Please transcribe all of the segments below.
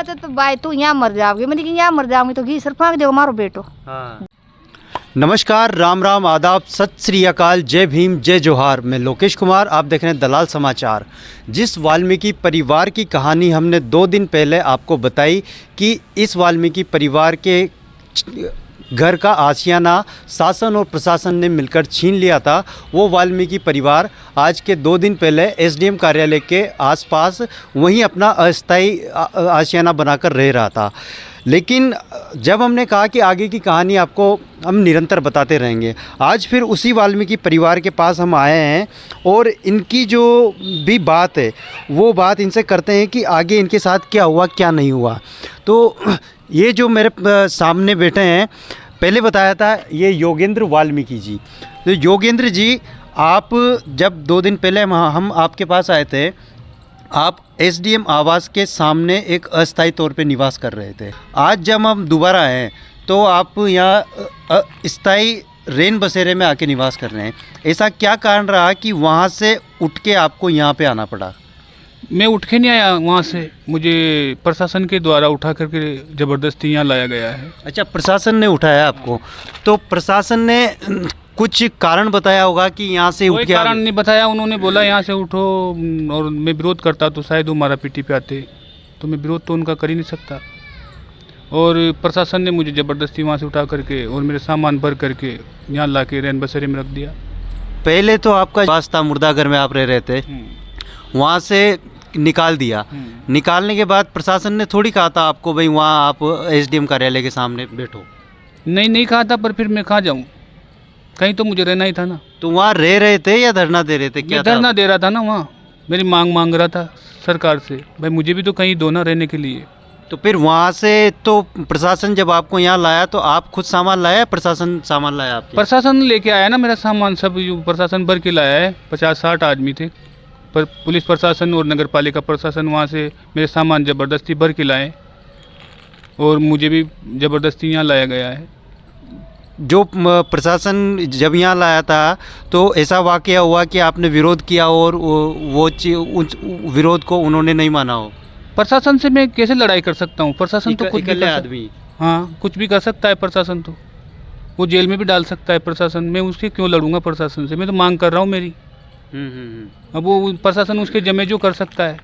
बोला तो भाई तू यहाँ मर जाओगी, मैंने कि यहाँ मर जाऊंगी तो घी सर फाँक दो मारो बेटो। हाँ। नमस्कार, राम राम, आदाब, सत श्री अकाल, जय भीम, जय जोहार। मैं लोकेश कुमार, आप देख रहे हैं दलाल समाचार। जिस वाल्मीकि परिवार की कहानी हमने 2 दिन पहले आपको बताई कि इस वाल्मीकि परिवार के घर का आशियाना शासन और प्रशासन ने मिलकर छीन लिया था, वो वाल्मीकि परिवार आज के 2 दिन पहले एसडीएम कार्यालय के आसपास वहीं अपना अस्थायी आशियाना बनाकर रह रहा था। लेकिन जब हमने कहा कि आगे की कहानी आपको हम निरंतर बताते रहेंगे, आज फिर उसी वाल्मीकि परिवार के पास हम आए हैं और इनकी जो भी बात है वो बात इनसे करते हैं कि आगे इनके साथ क्या हुआ क्या नहीं हुआ। तो ये जो मेरे सामने बैठे हैं, पहले बताया था ये योगेंद्र वाल्मीकि जी। तो योगेंद्र जी, आप जब 2 दिन पहले हम आपके पास आए थे, आप एसडीएम आवास के सामने एक अस्थायी तौर पे निवास कर रहे थे। आज जब हम दोबारा आए तो आप यहाँ स्थायी रेन बसेरे में आके निवास कर रहे हैं। ऐसा क्या कारण रहा कि वहाँ से उठ के आपको यहाँ पे आना पड़ा? मैं उठ के नहीं आया वहाँ से, मुझे प्रशासन के द्वारा उठा करके ज़बरदस्ती यहाँ लाया गया है। अच्छा, प्रशासन ने उठाया आपको? तो प्रशासन ने कुछ कारण बताया होगा कि यहाँ से उठ के? कारण नहीं बताया, उन्होंने बोला यहाँ से उठो, और मैं विरोध करता तो शायद वो मारा पीटी पे आते, तो मैं विरोध तो उनका कर ही नहीं सकता। और प्रशासन ने मुझे ज़बरदस्ती वहाँ से उठा करके और मेरे सामान भर करके यहाँ ला के रैन बसेरे में रख दिया। पहले तो आपका वास था, मुर्दाघर में आप रह रहे थे, वहाँ से निकाल दिया। निकालने के बाद प्रशासन ने थोड़ी कहा था आपको भाई वहाँ आप एसडीएम कार्यालय के सामने बैठो? नहीं कहा था, पर फिर मैं कहाँ जाऊँ, कहीं तो मुझे रहना ही था ना। तो वहाँ रह रहे थे या धरना दे रहे थे? क्या धरना दे रहा था ना, वहाँ मेरी मांग रहा था सरकार से, भाई मुझे भी तो कहीं दो ना रहने के लिए। तो फिर वहाँ से तो प्रशासन जब आपको यहाँ लाया तो आप खुद सामान लाया, प्रशासन सामान लाया आपके? प्रशासन लेके आया ना मेरा सामान, सब प्रशासन भर के लाया है। 50-60 आदमी थे, पर पुलिस प्रशासन और नगर पालिका प्रशासन वहाँ से मेरे सामान ज़बरदस्ती भर के लाए और मुझे भी ज़बरदस्ती यहाँ लाया गया है। जो प्रशासन जब यहाँ लाया था तो ऐसा वाकया हुआ कि आपने विरोध किया और वो विरोध को उन्होंने नहीं माना हो? प्रशासन से मैं कैसे लड़ाई कर सकता हूँ? प्रशासन तो कुछ भी आदमी, हाँ कुछ भी कर सकता है प्रशासन, तो वो जेल में भी डाल सकता है प्रशासन। मैं उसके क्यों लड़ूंगा प्रशासन से? मैं तो मांग कर रहा हूँ मेरी। अब वो प्रशासन उसके जमे जो कर सकता है,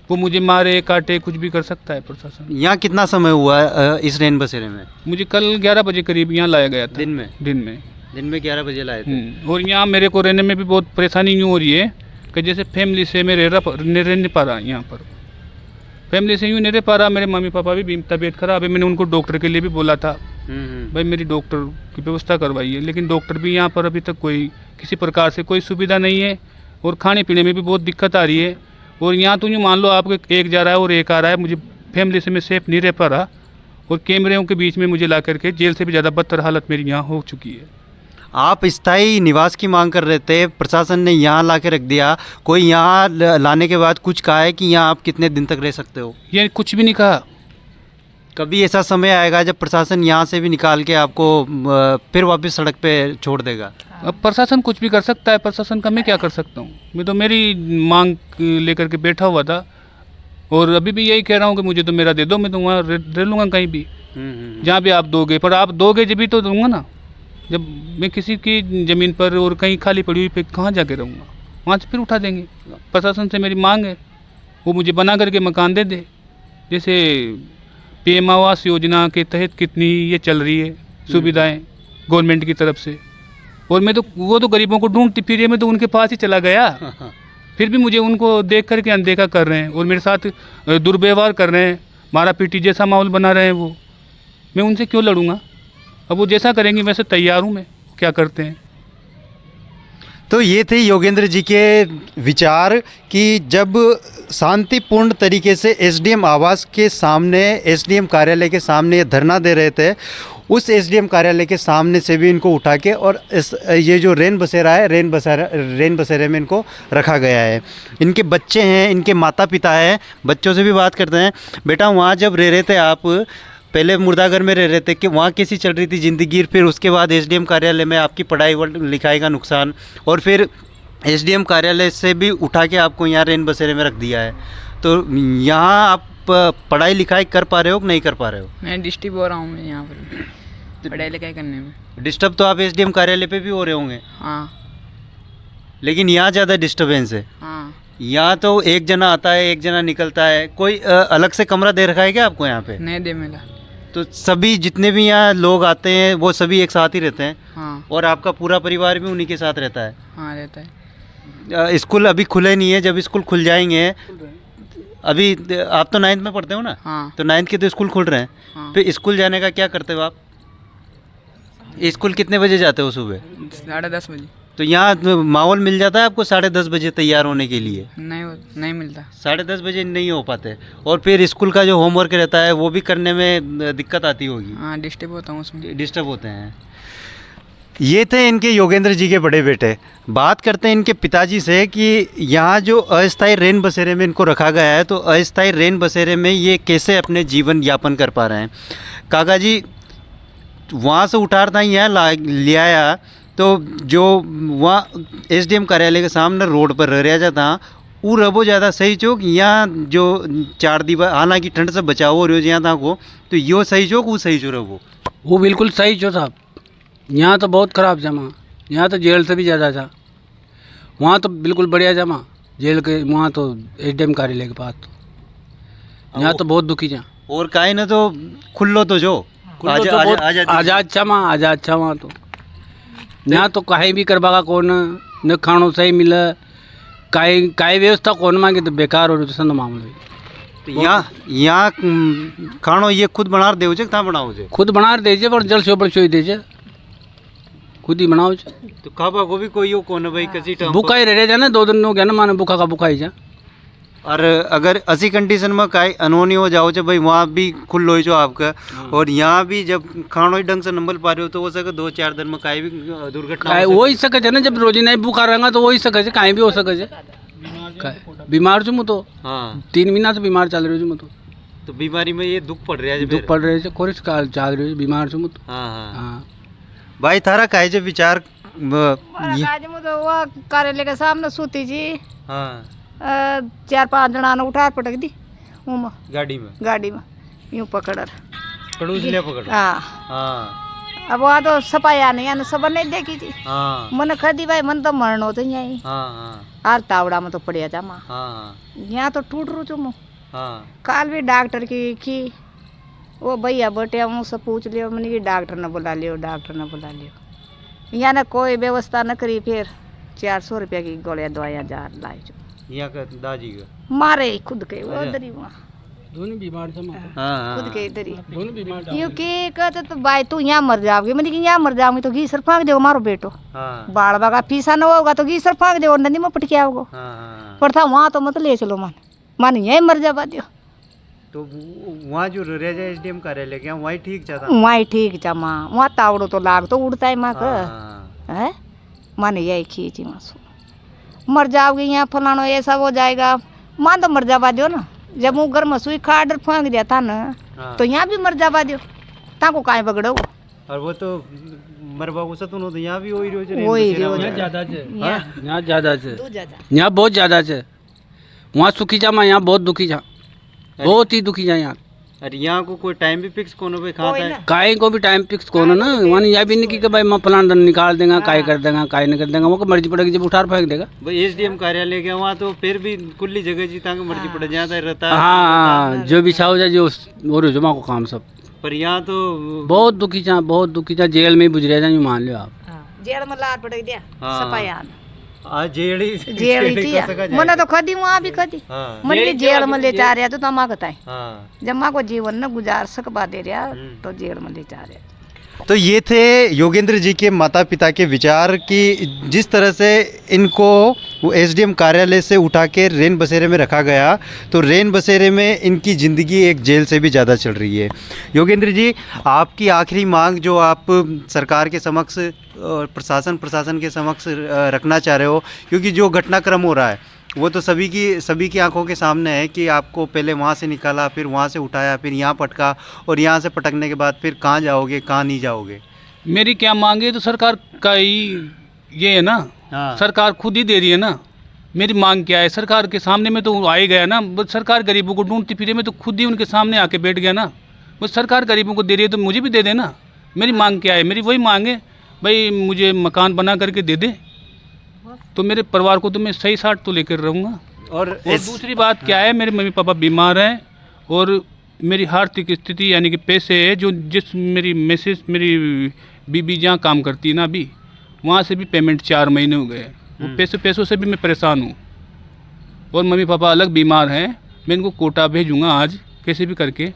वो मुझे मारे काटे कुछ भी कर सकता है प्रशासन। यहाँ कितना समय हुआ इस रेन बसेरे में? मुझे कल 11 बजे करीब यहाँ लाया गया था। दिन में 11 बजे लाए थे। और यहाँ मेरे को रहने में भी बहुत परेशानी यूँ हो रही है कि जैसे फैमिली से मैं रह नहीं पा रहा यहाँ पर, फैमिली से यूँ नहीं रह पा रहा। मेरे मम्मी पापा भी तबीयत खराब है, मैंने उनको डॉक्टर के लिए भी बोला था भाई मेरी डॉक्टर की व्यवस्था करवाइए, लेकिन डॉक्टर भी यहाँ पर अभी तक कोई किसी प्रकार से कोई सुविधा नहीं है और खाने पीने में भी बहुत दिक्कत आ रही है। और यहाँ तो यूँ मान लो आपको एक जा रहा है और एक आ रहा है, मुझे फैमिली से मैं सेफ नहीं रह पा रहा और कैमरों के बीच में मुझे ला करके जेल से भी ज़्यादा बदतर हालत मेरी यहाँ हो चुकी है। आप स्थायी निवास की मांग कर रहे थे, प्रशासन ने यहाँ ला के रख दिया। कोई यहाँ लाने के बाद कुछ कहा है कि यहाँ आप कितने दिन तक रह सकते हो? ये कुछ भी नहीं कहा। कभी ऐसा समय आएगा जब प्रशासन यहाँ से भी निकाल के आपको फिर वापस सड़क पे छोड़ देगा? अब प्रशासन कुछ भी कर सकता है, प्रशासन का मैं क्या कर सकता हूँ? मैं तो मेरी मांग लेकर के बैठा हुआ था और अभी भी यही कह रहा हूँ कि मुझे तो मेरा दे दो, मैं तो वहाँ रह लूँगा कहीं भी जहाँ भी आप दोगे। पर आप दोगे जब भी तो दूँगा ना, जब मैं किसी की ज़मीन पर और कहीं खाली पड़ी हुई पे कहाँ जाके रहूँगा? वहाँ से फिर उठा देंगे। प्रशासन से मेरी मांग है वो मुझे बना करके मकान दे दे। जैसे पीएम आवास योजना के तहत कितनी ये चल रही है सुविधाएं गवर्नमेंट की तरफ से, और मैं तो वो तो गरीबों को ढूंढती फिर मैं तो उनके पास ही चला गया, फिर भी मुझे उनको देख करके अनदेखा कर रहे हैं और मेरे साथ दुर्व्यवहार कर रहे हैं, मारा पीटी जैसा माहौल बना रहे हैं। वो मैं उनसे क्यों लड़ूंगा? अब वो जैसा करेंगे वैसे तैयार हूँ मैं, क्या करते हैं। तो ये थे योगेंद्र जी के विचार कि जब शांतिपूर्ण तरीके से एसडीएम आवास के सामने, एसडीएम कार्यालय के सामने धरना दे रहे थे, उस एसडीएम कार्यालय के सामने से भी इनको उठा के और ये जो रेन बसेरा है, रेन बसेरे में इनको रखा गया है। इनके बच्चे हैं, इनके माता पिता हैं। बच्चों से भी बात करते हैं। बेटा, वहाँ जब रह रहे थे आप, पहले मुर्दाघर में रह रहे थे, कि वहाँ कैसी चल रही थी ज़िंदगी? फिर उसके बाद एसडीएम कार्यालय में आपकी पढ़ाई लिखाई का नुकसान, और फिर एसडीएम कार्यालय से भी उठा के आपको यहाँ रेन बसेरे में रख दिया है। तो यहाँ आप पढ़ाई लिखाई कर पा रहे हो कि नहीं कर पा रहे हो? मैं डिस्टर्ब हो रहा हूँ मैं यहाँ पर पढ़ाई लिखाई करने में। डिस्टर्ब तो आप एसडीएम कार्यालय पे भी हो रहे होंगे, हाँ लेकिन यहाँ ज़्यादा डिस्टर्बेंस है। हाँ। यहाँ तो एक जना आता है, एक जना निकलता है। कोई अलग से कमरा दे रखा है क्या आपको यहाँ पे? नहीं दे मिला। तो सभी जितने भी यहाँ लोग आते हैं वो सभी एक साथ ही रहते हैं? हाँ और आपका पूरा परिवार भी उन्हीं के साथ रहता है? हाँ रहता है। स्कूल अभी खुले नहीं है, जब स्कूल खुल जाएंगे, अभी आप तो 9th में पढ़ते हो ना? हाँ तो 9th के तो स्कूल खुल रहे हैं। हाँ। फिर स्कूल जाने का क्या करते हो आप? स्कूल कितने बजे जाते हो सुबह? 10:30 बजे। तो यहाँ माहौल मिल जाता है आपको 10:30 बजे तैयार होने के लिए? नहीं मिलता। 10:30 बजे नहीं हो पाते। और फिर स्कूल का जो होमवर्क रहता है वो भी करने में दिक्कत आती होगी? हाँ डिस्टर्ब होता हूँ उसमें। डिस्टर्ब होते हैं। ये थे इनके योगेंद्र जी के बड़े बेटे। बात करते हैं इनके पिताजी से कि यहाँ जो अस्थायी रेन बसेरे में इनको रखा गया है, तो अस्थायी रेन बसेरे में ये कैसे अपने जीवन यापन कर पा रहे हैं। काका जी, वहाँ से उठार था यहाँ ले आया, तो जो वहाँ एसडीएम कार्यालय के सामने रोड पर रह जाता वो रबो ज़्यादा सही चौक, यहाँ जो 4 दीवार, हालांकि ठंड से बचाव हो रही हो यहाँ था को, तो यो सही चौक वो सही चो रबो? वो बिल्कुल सही चो साहब। यहाँ तो बहुत ख़राब जमा, यहाँ तो जेल से भी ज़्यादा था। वहाँ तो बिल्कुल बढ़िया जमा, जेल के वहाँ तो एसडीएम कार्यालय के पास। यहाँ तो बहुत दुखी जा। और काहे न तो खुल्लो तो जो आज़ाद छमा, आज़ाद छा वहाँ तो। यहाँ तो कहीं भी करवागा कौन न खानो सही मिले, काई व्यवस्था कौन मांगे तो बेकार हो रही तो संद मामलो। तो यहाँ खानो ये खुद बना देव छे, कहाँ बनाओ छे? खुद बना दीजिए, पर जल से बड़ दीजिए, खुद ही बनाओ छे। तो खाबा को भी कोई यो कौन भाई कसी टाइम भूखा ही रह जाना, 2 दिन हो गया ना, माने भूखा का भूखा ही जा। और अगर ऐसी कंडीशन में काई अनहोनी हो जाओ भाई, वहाँ भी खुल लो जो आपका, और यहाँ भी जब खानो ही ढंग से नंबर पा रहे हो तो हो सके 2-4 दिन में काई भी दुर्घटना हो ही सके ना। जब रोजी नहीं भूखा रहेगा तो हो ही सके, कहीं भी हो सके। बीमार छू तो हाँ 3 महीना से बीमार चल रही हूँ तो बीमारी में ये दुख पड़ रहा है, दुख पड़ रहे थे, कोरिस काल चल रही बीमार छू तो। हाँ भाई थारा काहे जे विचार तो वो कार्यालय के सामने सूती जी। हाँ 4-5 जना ने उठा पटक दी उमा गाड़ी में यूं पकड़ खड़ूस ले पकड़। हाँ हाँ अब वहाँ तो सफाया नहीं आने सब नहीं देखी थी। हाँ मन खदी भाई मन तो मरण होते यही। हाँ आर तावड़ा में तो पड़िया जा माँ। हाँ यहाँ तो टूट रू चुमो। हाँ काल भी डॉक्टर की वो भैया बटे मुझसे पूछ लियो, मैंने कि डॉक्टर ने बुला लियो, डॉक्टर ने बुला लियो। यहाँ ने कोई व्यवस्था न करी, फिर 400 रुपया की गोलियाँ दवाइयाँ जा लाई जो यहाँ का दादी का मारे खुद के वो दरी वहाँ दोनों बीमार खुद के दरी दोनों बीमार। यूँ के कहते तो भाई तू यहाँ मर जाओगे, मैंने कि यहाँ मर जाऊंगी तो घी सर फाँक दो मारो बेटो। हाँ बाढ़ बागा फीसा न होगा तो घी सर फाँक दो, नदी में पटके आओगे। हाँ पर था वहाँ तो मत ले चलो मान यहीं मर जावा दियो। तो वहाँ जो रह जाए एसडीएम कार्यालय क्या वहीं ठीक चाहता? वहीं ठीक जा माँ, वहाँ तावड़ो तो लाग तो उड़ता है माँ का है। माने यही खींची माँ सो मर जाओगे यहाँ फलानो ऐसा हो जाएगा, माँ तो मर जावा दो ना। जब वो घर में सुई खा आर्डर फेंक दिया था ना तो यहाँ भी मर जावा दो, ताको काहे बगड़ो। और वो तो मरबा को सतुनो तो यहाँ भी वही रोज ज़्यादा छे, यहाँ ज़्यादा छे, यहाँ बहुत ज़्यादा छे। वहाँ सुखी जा माँ, यहाँ बहुत दुखी जा, बहुत ही दुखी जा यहाँ। अरे यहाँ को कोई टाइम भी फिक्स कौन भाई खाता है? काहे को भी टाइम फिक्स कौन है ना, माने यह भी नहीं कि भाई मैं फलान दिन निकाल देगा, काहे कर देगा, काहे नहीं कर देगा, वो को मर्जी पड़ेगी जब उठार फेंक देगा। भाई एसडीएम कार्यालय के वहाँ तो फिर भी खुली जगह जीता के मर्जी पड़ जाता रहता है। हाँ जो बिछा हो जाए जो और जमा को काम सब। पर यहाँ तो बहुत दुखी जा, बहुत दुखी जा, जेल में ही गुजरे जा, मान लो आप। जेल में लार पटक दिया सफाया जेड़ी थी मैंने तो खदी वहाँ भी खदी। मैंने भी जेल में ले जा रहा तो तमा बताए जब माँ को जीवन न गुजार सकवा दे रहा तो जेल में ले जा रहा। तो ये थे योगेंद्र जी के माता पिता के विचार कि जिस तरह से इनको वो एसडीएम कार्यालय से उठा के रेन बसेरे में रखा गया, तो रेन बसेरे में इनकी ज़िंदगी एक जेल से भी ज़्यादा चल रही है। योगेंद्र जी, आपकी आखिरी मांग जो आप सरकार के समक्ष और प्रशासन के समक्ष रखना चाह रहे हो, क्योंकि जो घटनाक्रम हो रहा है वो तो सभी की आंखों के सामने है कि आपको पहले वहाँ से निकाला, फिर वहाँ से उठाया, फिर यहाँ पटका, और यहाँ से पटकने के बाद फिर कहाँ जाओगे, कहाँ नहीं जाओगे? मेरी क्या मांगे तो सरकार का ही ये है ना। हाँ। सरकार खुद ही दे रही है ना, मेरी मांग क्या है? सरकार के सामने में तो आ ही गया ना, बस सरकार गरीबों को ढूंढती फिरे, मैं तो खुद ही उनके सामने आके बैठ गया ना। बस सरकार गरीबों को दे रही है तो मुझे भी दे देना। मेरी मांग क्या है? मेरी वही मांग है भाई, मुझे मकान बना करके दे दे, तो मेरे परिवार को तो मैं सही साथ तो लेकर रहूँगा। और और दूसरी बात क्या है, मेरे मम्मी पापा बीमार हैं और मेरी आर्थिक स्थिति यानी कि पैसे है जो मेरी मेरी बीबी जहाँ काम करती है ना अभी, वहाँ से भी पेमेंट 4 महीने हो गए। वो पैसों से भी मैं परेशान हूँ और मम्मी पापा अलग बीमार हैं। मैं इनको कोटा भेजूँगा आज कैसे भी करके,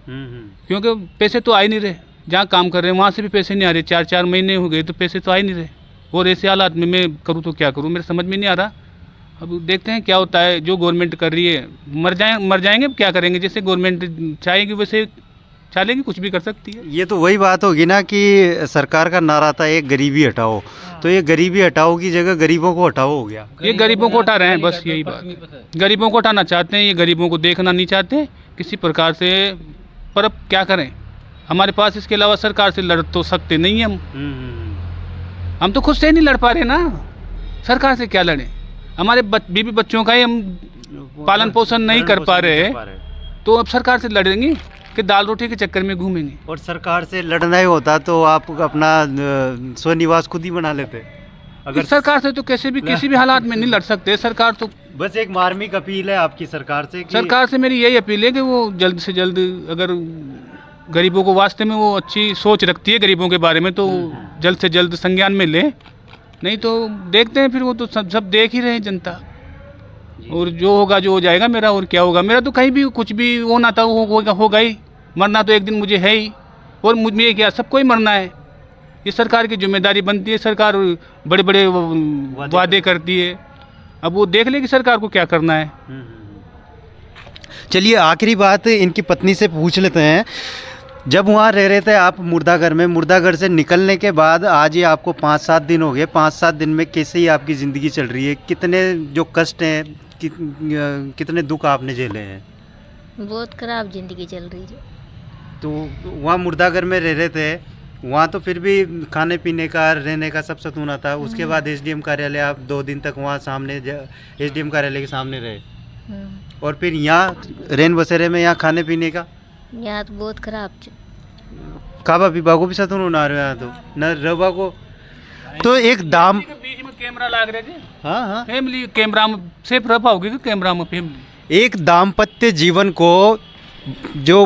क्योंकि पैसे तो आ ही नहीं रहे। जहाँ काम कर रहे हैं वहाँ से भी पैसे नहीं आ रहे। 4 महीने हो गए तो पैसे तो आ ही नहीं रहे। और ऐसे हालात में मैं करूँ तो क्या करूँ, मेरे समझ में नहीं आ रहा। अब देखते हैं क्या होता है। जो गवर्नमेंट कर रही है, मर जाएंगे, क्या करेंगे? जैसे गवर्नमेंट चाहेगी वैसे चलेगी, कुछ भी कर सकती है। ये तो वही बात होगी ना कि सरकार का नारा था एक गरीबी हटाओ, तो ये गरीबी हटाओ की जगह गरीबों को हटाओ हो गया। ये गरीबों को हटा रहे हैं, बस यही बात है। गरीबों को हटाना चाहते हैं, ये गरीबों को देखना नहीं चाहते किसी प्रकार से। पर अब क्या करें, हमारे पास इसके अलावा सरकार से लड़ तो सकते नहीं हम तो खुद से नहीं लड़ पा रहे ना, सरकार से क्या लड़ें? हमारे बीबी बच्चों का ही हम पालन पोषण नहीं कर पा रहे, तो अब सरकार से लड़ेंगे कि दाल रोटी के चक्कर में घूमेंगे। और सरकार से लड़ना ही होता तो आप अपना स्वनिवास खुद ही बना लेते। अगर सरकार से तो कैसे भी किसी भी हालात में नहीं लड़ सकते। सरकार तो बस एक मार्मिक अपील है आपकी सरकार से कि... सरकार से मेरी यही अपील है कि वो जल्द से जल्द, अगर गरीबों को वास्ते में वो अच्छी सोच रखती है गरीबों के बारे में, तो जल्द से जल्द संज्ञान में ले। नहीं तो देखते हैं फिर, वो तो सब देख ही रहे हैं जनता। और जो होगा जो हो जाएगा मेरा, और क्या होगा मेरा तो कहीं भी कुछ भी होना था वो होगा ही। मरना तो एक दिन मुझे है ही, और मुझ में क्या, सबको ही मरना है। ये सरकार की जिम्मेदारी बनती है। सरकार बड़े बड़े वादे करती है, अब वो देख ले कि सरकार को क्या करना है। चलिए आखिरी बात इनकी पत्नी से पूछ लेते हैं। जब वहाँ रह रहे थे आप मुर्दाघर में, मुर्दाघर से निकलने के बाद आज ये आपको 5-7 दिन हो गए। 5-7 दिन में कैसे ही आपकी ज़िंदगी चल रही है? कितने जो कष्ट हैं, कितने दुख आपने झेले हैं? बहुत खराब जिंदगी चल रही है। तो वहाँ मुर्दाघर में रह रहे थे, वहाँ तो फिर भी खाने पीने का, रहने का सब सतूना था। उसके बाद एसडीएम कार्यालय, आप 2 दिन तक वहाँ सामने एसडीएम कार्यालय के सामने रहे, और फिर यहाँ रेन बसेरे में यहाँ खाने पीने का यहाँ तो बहुत खराब खाबा पीबा को भी सतून ना रहे, यहाँ तो न रवा को। तो एक दाम बीच में कैमरा लाग रहे थे। हाँ फैमिली कैमरा में सेफ रह पाओगे कि कैमरा में फैमिली? एक दाम्पत्य जीवन को जो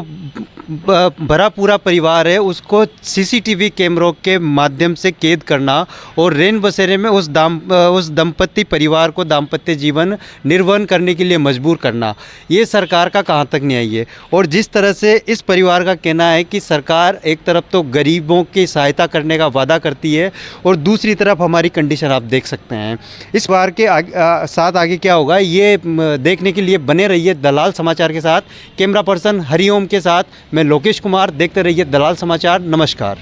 भरा पूरा परिवार है उसको सीसीटीवी कैमरों के माध्यम से कैद करना, और रेन बसेरे में उस दंपत्ति परिवार को दाम्पत्य जीवन निर्वहन करने के लिए मजबूर करना, ये सरकार का कहाँ तक न्याय है? और जिस तरह से इस परिवार का कहना है कि सरकार एक तरफ तो गरीबों की सहायता करने का वादा करती है, और दूसरी तरफ हमारी कंडीशन आप देख सकते हैं। इस बार के साथ आगे क्या होगा ये देखने के लिए बने रहिए दलाल समाचार के साथ। कैमरा पर्सन हरिओम के साथ मैं लोकेश कुमार। देखते रहिए दलाल समाचार। नमस्कार।